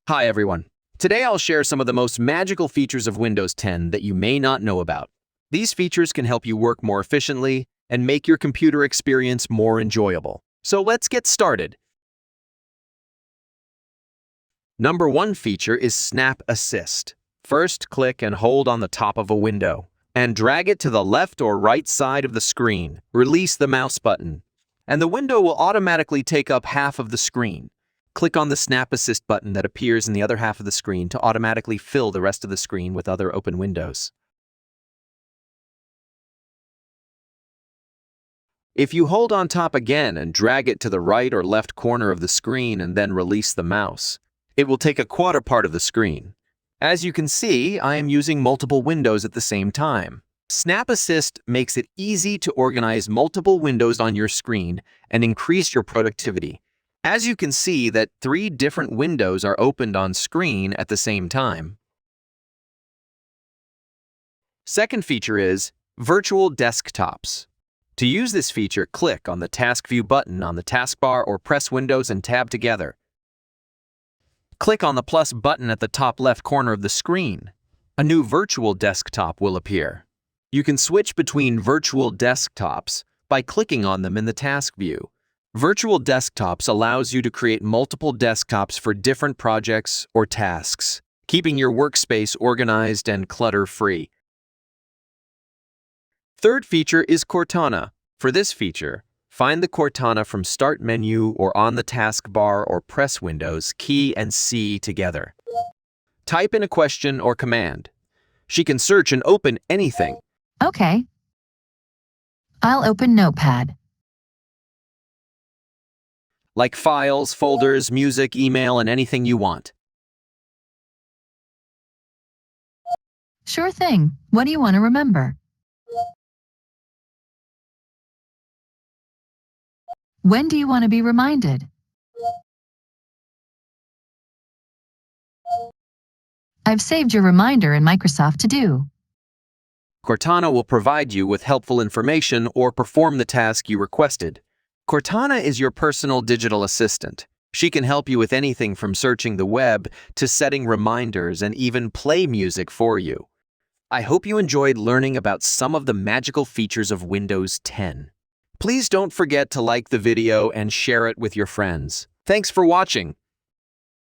Hi everyone. Today I'll share some of the most magical features of Windows 10 that you may not know about. These features can help you work more efficiently and make your computer experience more enjoyable. So let's get started. Number 1 feature is Snap Assist. First, click and hold on the top of a window and drag it to the left or right side of the screen. Release the mouse button, and the window will automatically take up half of the screen. Click on the Snap Assist button that appears in the other half of the screen to automatically fill the rest of the screen with other open windows. If you hold on top again and drag it to the right or left corner of the screen and then release the mouse, it will take a quarter part of the screen. As you can see, I am using multiple windows at the same time. Snap Assist makes it easy to organize multiple windows on your screen and increase your productivity. As you can see that 3 different windows are opened on screen at the same time. Second feature is Virtual Desktops. To use this feature, click on the Task View button on the taskbar or press Windows and Tab together. Click on the plus button at the top left corner of the screen. A new virtual desktop will appear. You can switch between virtual desktops by clicking on them in the Task View. Virtual desktops allows you to create multiple desktops for different projects or tasks, keeping your workspace organized and clutter-free. Third feature is Cortana. For this feature, find the Cortana from Start menu or on the taskbar or press Windows key and C together. Type in a question or command. She can search and open anything. Okay. I'll open Notepad. Like files, folders, music, email, and anything you want. Sure thing. What do you want to remember? When do you want to be reminded? I've saved your reminder in Microsoft To Do. Cortana will provide you with helpful information or perform the task you requested. Cortana is your personal digital assistant. She can help you with anything from searching the web to setting reminders and even play music for you. I hope you enjoyed learning about some of the magical features of Windows 10. Please don't forget to like the video and share it with your friends. Thanks for watching.